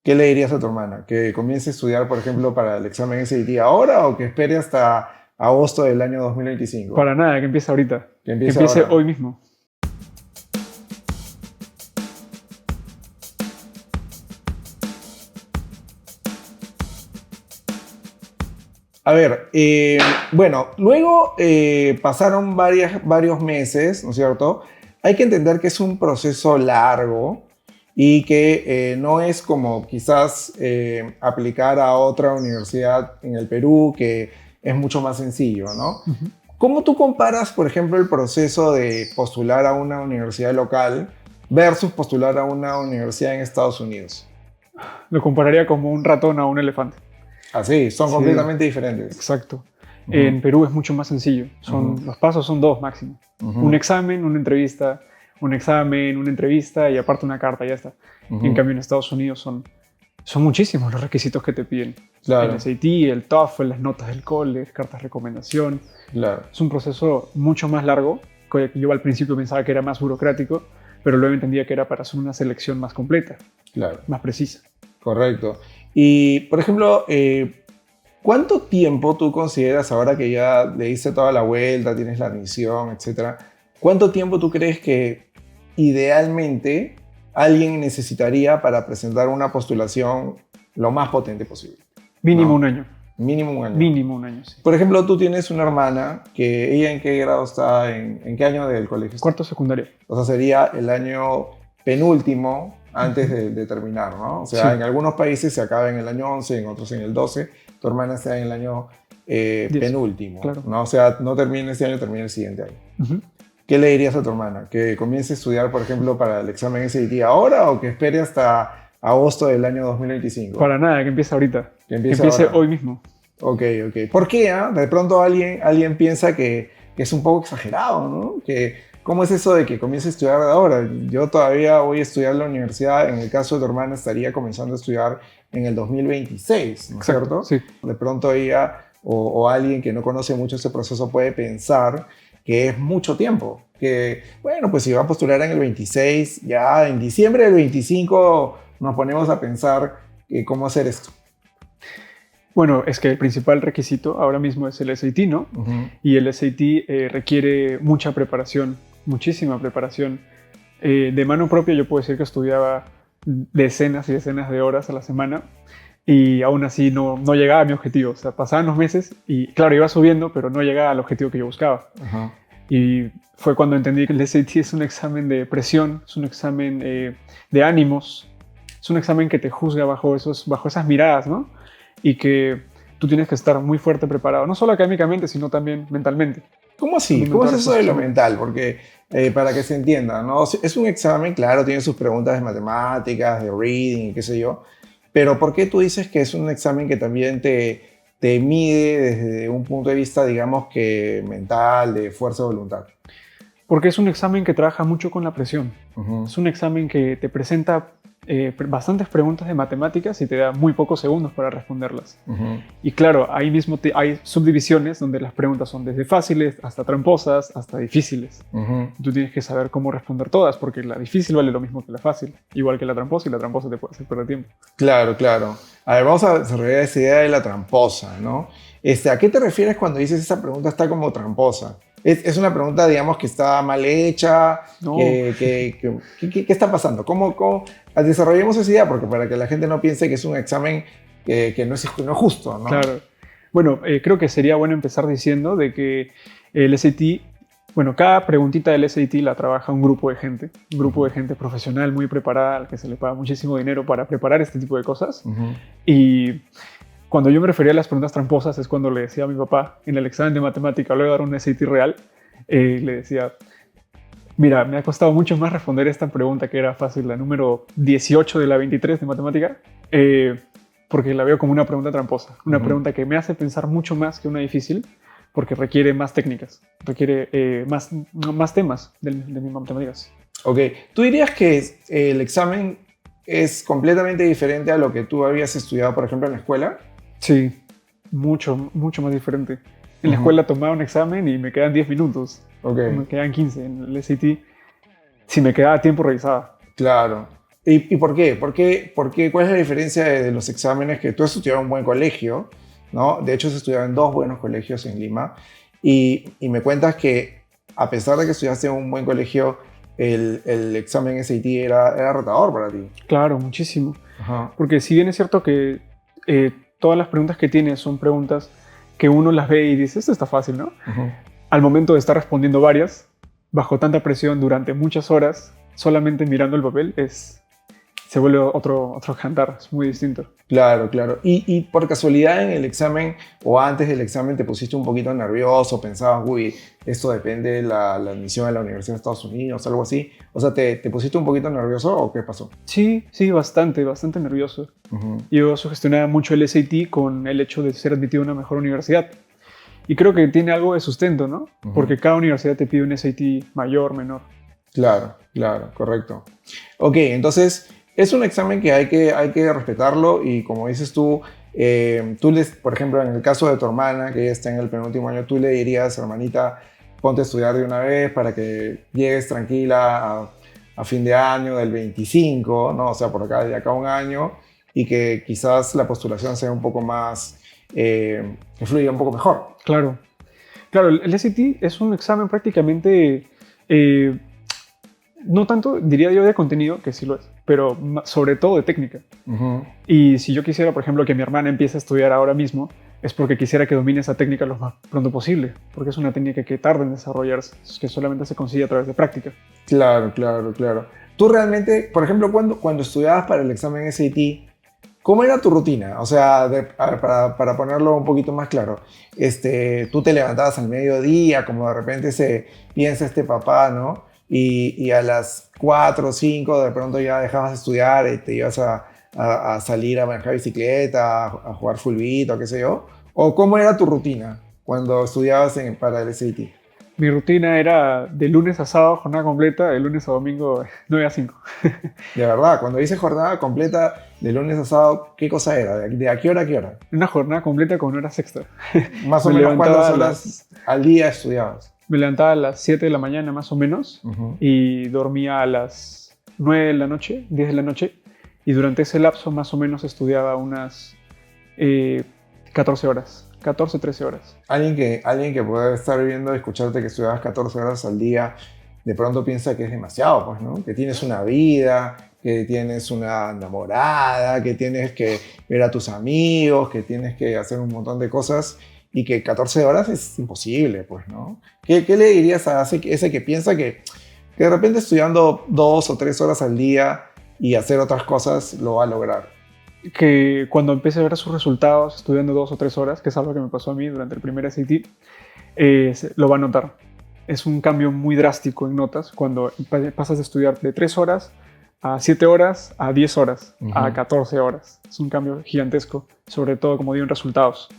¿qué le dirías a tu hermana? ¿Que comience a estudiar, por ejemplo, para el examen SAT ahora o que espere hasta agosto del año 2025? Para nada, que empiece ahorita. Que empiece ahora. Hoy mismo. A ver, bueno, luego pasaron varios meses, ¿no es cierto? Hay que entender que es un proceso largo y que no es como quizás aplicar a otra universidad en el Perú, que es mucho más sencillo, ¿no? Uh-huh. ¿Cómo tú comparas, por ejemplo, el proceso de postular a una universidad local versus postular a una universidad en Estados Unidos? Lo compararía como un ratón a un elefante. Así, son Sí, completamente diferentes. Exacto. Uh-huh. En Perú es mucho más sencillo. Los pasos son 2 máximo. Uh-huh. Un examen, una entrevista, y aparte una carta, ya está. Uh-huh. En cambio en Estados Unidos son muchísimos los requisitos que te piden. Claro. El SAT, el TOEFL, las notas del college, cartas de recomendación. Claro. Es un proceso mucho más largo, que yo al principio pensaba que era más burocrático, pero luego entendía que era para hacer una selección más completa, claro, más precisa. Correcto. Y, por ejemplo, ¿cuánto tiempo tú consideras, ahora que ya le diste toda la vuelta, tienes la admisión, etcétera, cuánto tiempo tú crees que idealmente alguien necesitaría para presentar una postulación lo más potente posible? Mínimo ¿no? un año. Mínimo un año. Mínimo un año, sí. Por ejemplo, tú tienes una hermana que ella ¿en qué grado está? ¿En qué año del colegio está? Cuarto secundaria. O sea, sería el año penúltimo antes de terminar, ¿no? O sea, sí. En algunos países se acaba en el año 11, en otros en el 12. Tu hermana está en el año penúltimo, claro. ¿no? O sea, no termina este año, termina el siguiente año. Uh-huh. ¿Qué le dirías a tu hermana? ¿Que comience a estudiar, por ejemplo, para el examen SAT ahora o que espere hasta agosto del año 2025? Para nada, que empiece ahorita. Que empiece ahora. Hoy mismo. Ok. ¿Por qué? De pronto alguien piensa que es un poco exagerado, ¿no? ¿Cómo es eso de que comience a estudiar ahora? Yo todavía voy a estudiar en la universidad. En el caso de tu hermana estaría comenzando a estudiar en el 2026, ¿no es cierto? Sí. De pronto ella o alguien que no conoce mucho ese proceso puede pensar que es mucho tiempo. Que, bueno, pues si va a postular en el 26, ya en diciembre del 25 nos ponemos a pensar cómo hacer esto. Bueno, es que el principal requisito ahora mismo es el SAT, ¿no? Uh-huh. Y el SAT requiere mucha preparación, muchísima preparación. De mano propia yo puedo decir que estudiaba decenas y decenas de horas a la semana y aún así no llegaba a mi objetivo. O sea, pasaban los meses y claro, iba subiendo, pero no llegaba al objetivo que yo buscaba. Uh-huh. Y fue cuando entendí que el SAT es un examen de presión, es un examen de ánimos, es un examen que te juzga bajo esas miradas, ¿no? Y que tú tienes que estar muy fuerte preparado, no solo académicamente, sino también mentalmente. ¿Cómo así? ¿Cómo es eso de lo mental? Porque para que se entienda, ¿no? Es un examen, claro, tiene sus preguntas de matemáticas, de reading y qué sé yo, pero ¿por qué tú dices que es un examen que también te mide desde un punto de vista, digamos, que mental, de fuerza de voluntad? Porque es un examen que trabaja mucho con la presión. Uh-huh. Es un examen que te presenta bastantes preguntas de matemáticas y te da muy pocos segundos para responderlas. Uh-huh. Y claro, ahí mismo hay subdivisiones donde las preguntas son desde fáciles hasta tramposas hasta difíciles. Uh-huh. Tú tienes que saber cómo responder todas, porque la difícil vale lo mismo que la fácil, igual que la tramposa, y la tramposa te puede hacer perder tiempo. Claro. A ver, vamos a desarrollar esa idea de la tramposa, ¿no? ¿A qué te refieres cuando dices esa pregunta está como tramposa? ¿Es una pregunta, digamos, que está mal hecha? No. ¿Qué está pasando? ¿Cómo? Desarrollemos esa idea, porque para que la gente no piense que es un examen que no es justo, ¿no? Claro. Bueno, creo que sería bueno empezar diciendo de que el SAT, bueno, cada preguntita del SAT la trabaja un grupo de gente profesional muy preparada, al que se le paga muchísimo dinero para preparar este tipo de cosas. Uh-huh. Y cuando yo me refería a las preguntas tramposas es cuando le decía a mi papá en el examen de matemática, luego de dar un SAT real, le decía, mira, me ha costado mucho más responder esta pregunta que era fácil, la número 18 de la 23 de matemática, porque la veo como una pregunta tramposa, una pregunta que me hace pensar mucho más que una difícil, porque requiere más técnicas, requiere más temas de mis matemáticas. Ok, ¿tú dirías que el examen es completamente diferente a lo que tú habías estudiado, por ejemplo, en la escuela? Sí, mucho más diferente. En la escuela tomaba un examen y me quedan 10 minutos. Okay. Me quedan 15. En el SAT, si me quedaba tiempo, revisaba. Claro. ¿Y por qué? ¿Cuál es la diferencia de los exámenes que tú has estudiado en un buen colegio, ¿no? De hecho, has estudiado en dos buenos colegios en Lima y me cuentas que a pesar de que estudiaste en un buen colegio, el examen SAT era retador para ti. Claro, muchísimo. Ajá. Porque si bien es cierto que todas las preguntas que tienes son preguntas que uno las ve y dice, esto está fácil, ¿no? Ujú. Al momento de estar respondiendo varias, bajo tanta presión durante muchas horas, solamente mirando el papel, se vuelve otro cantar, es muy distinto. Claro, claro. Y por casualidad en el examen o antes del examen te pusiste un poquito nervioso, pensabas, uy, esto depende de la admisión a la Universidad de Estados Unidos, algo así. O sea, ¿te pusiste un poquito nervioso o qué pasó? Sí, bastante nervioso. Ujú. Yo sugestionaba mucho el SAT con el hecho de ser admitido a una mejor universidad. Y creo que tiene algo de sustento, ¿no? Ujú. Porque cada universidad te pide un SAT mayor, menor. Claro, claro, correcto. Ok, entonces es un examen que hay que respetarlo y como dices tú, por ejemplo, en el caso de tu hermana, que ella está en el penúltimo año, tú le dirías, hermanita, ponte a estudiar de una vez para que llegues tranquila a fin de año del 25, ¿no? O sea, por acá, de acá a un año, y que quizás la postulación sea un poco más, que fluya un poco mejor. Claro. Claro, el SAT es un examen prácticamente, no tanto, diría yo, de contenido, que sí lo es, pero sobre todo de técnica. Ujú. Y si yo quisiera, por ejemplo, que mi hermana empiece a estudiar ahora mismo, es porque quisiera que domine esa técnica lo más pronto posible, porque es una técnica que tarda en desarrollarse, que solamente se consigue a través de práctica. Claro, claro, claro. Tú realmente, por ejemplo, cuando estudiabas para el examen SAT, ¿cómo era tu rutina? O sea, a ver, para ponerlo un poquito más claro, tú te levantabas al mediodía, como de repente se piensa este papá, ¿no? Y a las 4 o 5 de pronto ya dejabas de estudiar y te ibas a salir a manejar bicicleta, a jugar fulbito, qué sé yo. ¿O cómo era tu rutina cuando estudiabas para el SAT? Mi rutina era de lunes a sábado, jornada completa, de lunes a domingo, 9 a 5. De verdad, cuando dices jornada completa de lunes a sábado, ¿qué cosa era? ¿De a qué hora a qué hora? Una jornada completa con horas extra. Más o Me menos, levantaba ¿cuántas a horas al día estudiabas? Me levantaba a las 7 de la mañana más o menos Ujú. y dormía a las 9 de la noche, 10 de la noche. Y durante ese lapso más o menos estudiaba unas 14 horas, 14, 13 horas. Alguien que pueda estar viendo y escucharte que estudiabas 14 horas al día, de pronto piensa que es demasiado, pues, ¿no? Que tienes una vida, que tienes una enamorada, que tienes que ver a tus amigos, que tienes que hacer un montón de cosas y que 14 horas es imposible, pues, ¿no? ¿Qué le dirías a ese que piensa que de repente estudiando 2 o 3 horas al día y hacer otras cosas lo va a lograr? Que cuando empiece a ver sus resultados estudiando 2 o 3 horas, que es algo que me pasó a mí durante el primer SAT, lo va a notar. Es un cambio muy drástico en notas cuando pasas de estudiar de 3 horas a 7 horas, a 10 horas, a 14 horas. Es un cambio gigantesco, sobre todo, como digo, en resultados.